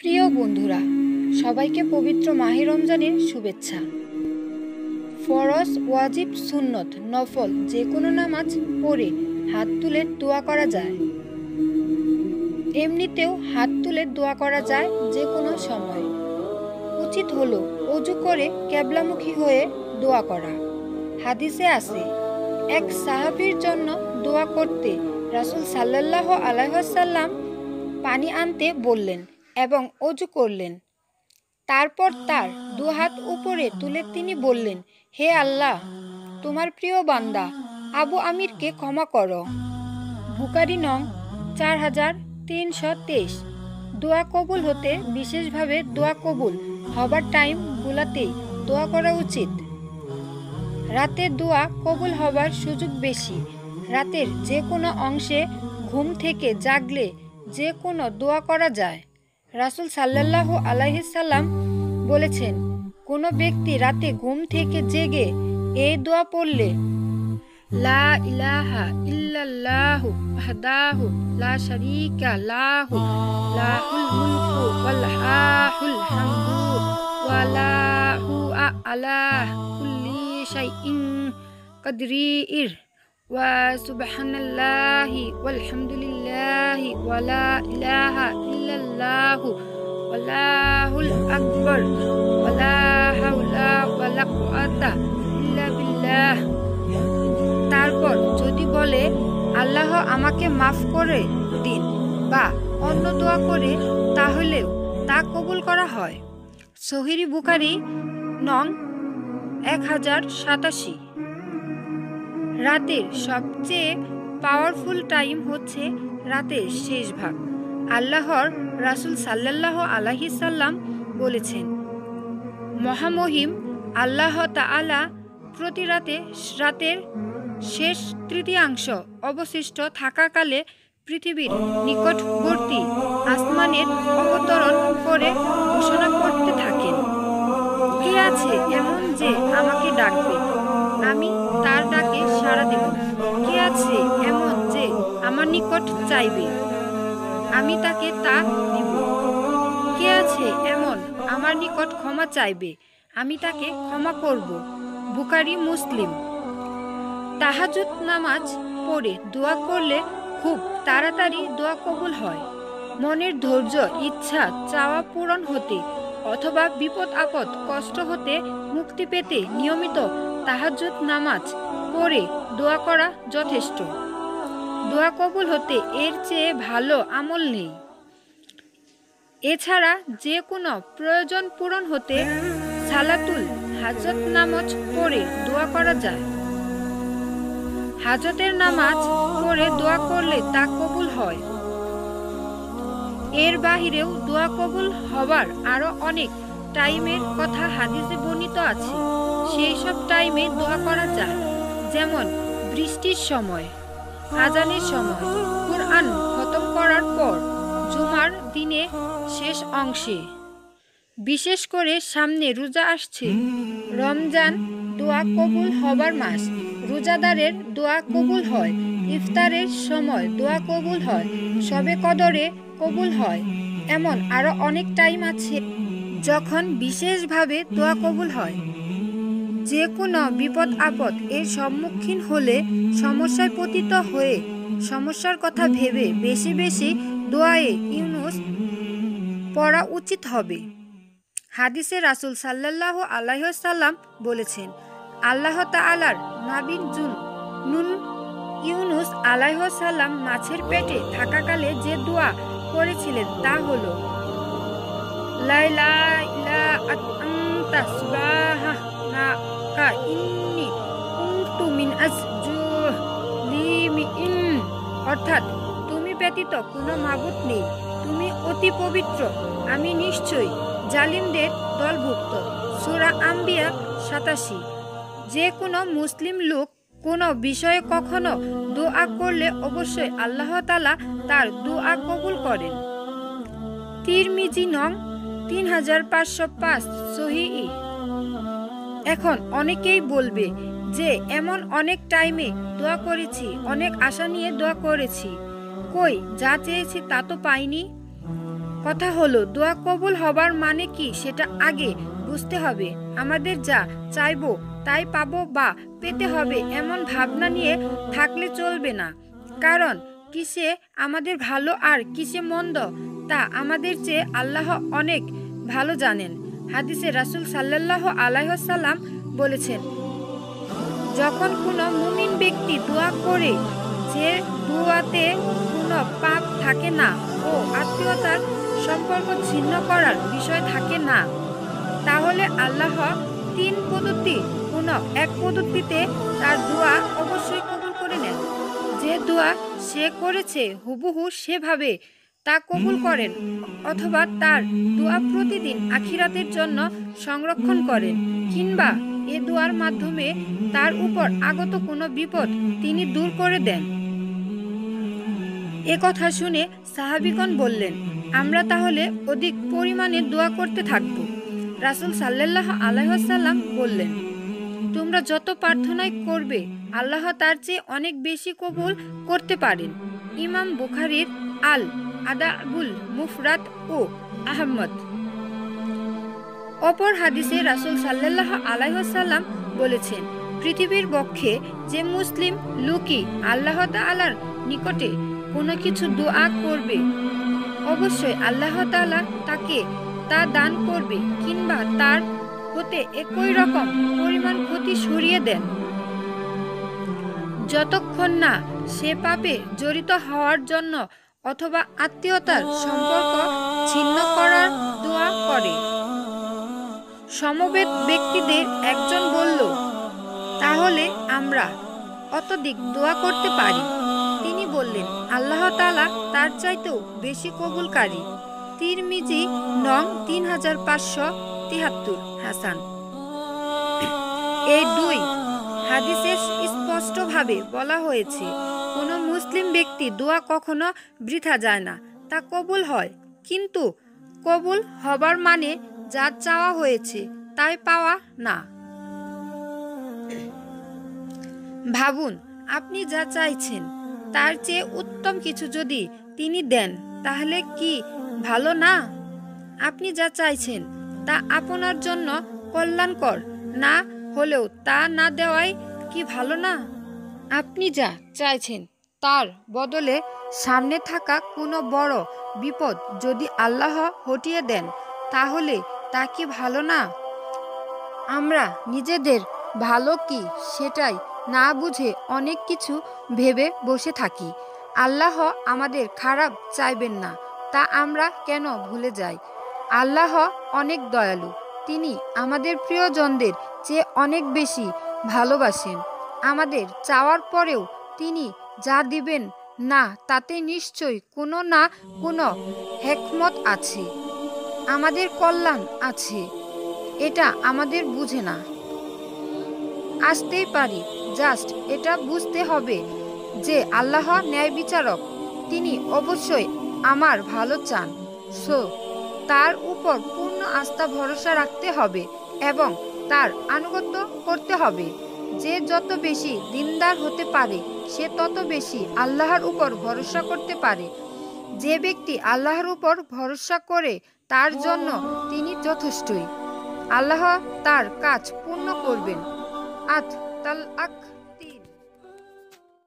প্রিয় বন্ধুরা, সবাইকে পবিত্র মাহে রমজানের শুভেচ্ছা। ফরজ, ওয়াজিব, সুন্নত, নফল যে কোনো নামাজ পড়ে হাত তুলে দোয়া করা যায়। এমনিতেও হাত তুলে দোয়া করা যায় যে কোনো সময়। উচিত হলো অজু করে কেবলামুখী হয়ে দোয়া করা। হাদিসে আছে, এক সাহাবীর জন্য দোয়া করতে রাসূল সাল্লাল্লাহু আলাইহি ওয়াসাল্লাম পানি আনতে বললেন এবং অজু করলেন। তারপর তার দুহাত উপরে তুলে তিনি বললেন, হে আল্লাহ, তোমার প্রিয় বান্দা আবু আমিরকে ক্ষমা করো। বুখারী নং 4323। দোয়া কবুল হতে বিশেষভাবে দোয়া কবুল হবার টাইমগুলোতেই দোয়া করা উচিত। রাতে দোয়া কবুল হবার সুযোগ বেশি। রাতের যে কোনো অংশে ঘুম থেকে জাগলে যে কোনো দোয়া করা যায়। রাসূল সাল্লাল্লাহু আলাইহি সাল্লাম বলেছেন, কোনো ব্যক্তি রাতে ঘুম থেকে জেগে এই দোয়া পড়লে, লা ইলাহা ইল্লাল্লাহু ওয়াহদাহু লা শারীকা লাহু লাহুল মুলকু ওয়াল হামদু ওয়া লাহু আলা কুল্লি শাইইন কাদির ওয়া সুবহানাল্লাহি ওয়ালহামদুলিল্লাহি ওয়া লা ইলাহা ইল্লাল্লাহু ওয়াল্লাহুল আকবার ওয়া লা হাওলা ওয়া লা কুওয়াতা ইল্লা বিল্লাহ। তারপর যদি বলে, আল্লাহ আমাকে মাফ করে দিন বা অন্য দোয়া করে, তাহলেও তা কবুল করা হয়। সহিহ বুখারী নং 1087। রাতের সবচেয়ে পাওয়ারফুল টাইম হচ্ছে রাতের শেষ ভাগ। আল্লাহর রাসূল সাল্লাল্লাহু আলাইহি সাল্লাম বলেছেন, মহামহিম আল্লাহ তাআলা প্রতি রাতের শেষ তৃতীয়াংশ অবশিষ্ট থাকাকালে পৃথিবীর নিকটবর্তী আসমানের অবতরণ করে ঘোষণা করতে থাকেন, কে আছে এমন যে আমাকে ডাকবে, আমি তার ডাকে সাড়া দেব। কে আছে এমন যে আমার নিকট চাইবে, আমি তাকে তা দিব। কে আছে এমন আমার নিকট ক্ষমা চাইবে, আমি তাকে ক্ষমা করব। বুখারী মুসলিম। তাহাজ্জুদ নামাজ পড়ে দোয়া করলে খুব তাড়াতাড়ি দোয়া কবুল হয়। মনের ধৈর্য, ইচ্ছা, চাওয়া পূরণ হতে অথবা বিপদ আপদ কষ্ট হতে মুক্তি পেতে নিয়মিত তাহাজ্জুদ নামাজ পড়ে দোয়া করা যথেষ্ট। দোয়া কবুল হতে এর চেয়ে ভালো আমল নেই। এছাড়া যে কোনো প্রয়োজন পূরণ হতে সালাতুল হাজত নামাজ পড়ে দোয়া করা যায়। হাজতের নামাজ পড়ে দোয়া করলে তা কবুল হয়। এর বাহিরেও দোয়া কবুল হবার আরো অনেক টাইমের কথা হাদিসে বর্ণিত আছে। সেই সব টাইমে দোয়া করা যায়, যেমন বৃষ্টির সময়, আজানের সময়, কুরআন খতম করার পর, জুমার দিনে শেষ অংশে। বিশেষ করে সামনে রোজা আসছে। রমজান দোয়া কবুল হবার মাস। রোজাদারের দোয়া কবুল হয়। ইফতারের সময় দোয়া কবুল হয়। শবে কদরে কবুল হয়। এমন আরো অনেক টাইম আছে যখন বিশেষভাবে দোয়া কবুল হয়। যে কোনো বিপদ আপদ এর সম্মুখীন হলে, সমস্যায় পতিত হয়ে সমস্যার কথা ভেবে বেশি বেশি দোয়ায়ে ইউনুস পড়া উচিত হবে। হাদিসে রাসূল সাল্লাল্লাহু আলাইহি ওয়াসাল্লাম বলেছেন, আল্লাহ তাআলার নবী নুন ইউনুস আলাইহিস সালাম মাছের পেটে থাকাকালে যে দোয়া করেছিলেন তা হলো, লা ইলাহা আনতা সুবহানাকা ইন্নী কুনতু মিন আজ-জালিমিন। অর্থাৎ, তুমি ব্যতীত কোনো মাবুদ নেই, তুমি অতি পবিত্র, আমি নিশ্চয়ই জালিমদের দলভুক্ত। সূরা আম্বিয়া 87। যে কোনো মুসলিম লোক কোনো বিষয়ে কখনো দোয়া করলে অবশ্যই আল্লাহ তাআলা তার দোয়া কবুল করেন। তিরমিজি নং 3505 সহিহ। এখন অনেকেই বলবে যে এমন অনেক টাইমে দোয়া করেছি, অনেক আশা নিয়ে দোয়া করেছি, কই যা চেয়েছি তা তো পাইনি। কথা হলো দোয়া কবুল হবার মানে কি সেটা আগে বুঝতে হবে। আমাদের যা চাইবো তাই পাবো বা পেতে হবে এমন ভাবনা নিয়ে থাকলে চলবে না। কারণ কিসে আমাদের ভালো আর কিসে মন্দ তা আমাদের চেয়ে আল্লাহ অনেক ভালো জানেন। হাদিসে রাসূল সাল্লাল্লাহু আলাইহি ওয়াসাল্লাম বলেছেন, যখন কোনো মুমিন ব্যক্তি দোয়া করে যে দোয়াতে কোনো পাপ থাকে না ও আত্মীয়তার সম্পর্ক ছিন্ন করার বিষয় থাকে না, তাহলে আল্লাহ 3 পদ্ধতি কোনো এক পদ্ধতিতে তার দোয়া অবশ্যই কবুল করে নেন। যে দোয়া সে করেছে হুবহু সেভাবে তা কবুল করেন, অথবা তার দোয়া প্রতিদিন আখিরাতের জন্য সংরক্ষণ করেন, কিংবা এ দোয়ার মাধ্যমে তার উপর আগত কোনো বিপদ তিনি দূর করে দেন। এ কথা শুনে সাহাবীগণ বললেন, আমরা তাহলে অধিক পরিমাণে দোয়া করতে থাকব। রাসূল সাল্লাল্লাহু আলাইহি ওয়াসাল্লাম বললেন, তোমরা যত প্রার্থনাই করবে আল্লাহ তার চেয়ে অনেক বেশি কবুল করতে পারেন। ইমাম বুখারীর আল আদাবুল মুফরাদ ও আহমদ। অপর হাদিসে রাসূল সাল্লাল্লাহু আলাইহি ওয়াসাল্লাম বলেছেন, পৃথিবীর বক্ষে যে মুসলিম লোকই আল্লাহ তাআলার নিকটে কোনো কিছু দোয়া করবে অবশ্যই আল্লাহ তাআলা তাকে তা দান করবে, কিংবা তার হতে একই রকম পরিমাণ ক্ষতি সরিয়ে দেন, যতক্ষণ না সে পাপে জড়িত হওয়ার জন্য অথবা আত্মীয়তার সম্পর্ক ছিন্ন করার দোয়া করে। সমবেত ব্যক্তিদের একজন বলল, তাহলে আমরা অত্যধিক দোয়া করতে পারি? তিনি বললেন, আল্লাহ তাআলা তার চাইতেও বেশি কবুলকারী। তিরমিজি নং 3573 হাসান। এই 2 হাদিসে স্পষ্টভাবে বলা হয়েছে, কোনো মুসলিম ব্যক্তি দোয়া কখনো বৃথা যায় না, তা কবুল হয়। কিন্তু কবুল হবার মানে যা চাওয়া হয়েছে তাই পাওয়া না। ভাবুন, আপনি যা চাইছেন তার চেয়ে উত্তম কিছু যদি তিনি দেন তাহলে কি ভালো না? আপনি যা চাইছেন তা আপনার জন্য কল্যাণকর না হলেও তা না দেওয়াই কি ভালো না? আপনি যা চাইছেন তার বদলে সামনে থাকা কোনো বড় বিপদ যদি আল্লাহ হটিয়ে দেন তাহলে তা কি ভালো না? আমরা নিজেদের ভালো কি সেটাই না বুঝে অনেক কিছু ভেবে বসে থাকি। আল্লাহ আমাদের খারাপ চাইবেন না তা আমরা কেন ভুলে যাই? আল্লাহ অনেক দয়ালু, তিনি আমাদের প্রিয়জনদের চেয়ে অনেক বেশি ভালোবাসেন। আমাদের চাওয়ার পরেও তিনি যা দিবেন না তাতে নিশ্চয়ই কোনো না কোনো হিকমত আছে, আমাদের কল্যাণ আছে। এটা আমাদের বুঝে না আসতেই পারি, জাস্ট এটা বুঝতে হবে যে আল্লাহ ন্যায় বিচারক, তিনি অবশ্যই আমার ভালো চান। সো তার উপর পূর্ণ আস্থা ভরসা রাখতে হবে এবং তার আনুগত্য করতে হবে। যে যত বেশি দিনদার হতে পারে সে তত বেশি আল্লাহর উপর ভরসা করতে পারে। যে ব্যক্তি আল্লাহর উপর ভরসা করে তার জন্য তিনি যথেষ্টই। আল্লাহ তার কাজ পূর্ণ করবেন। আত তাল আক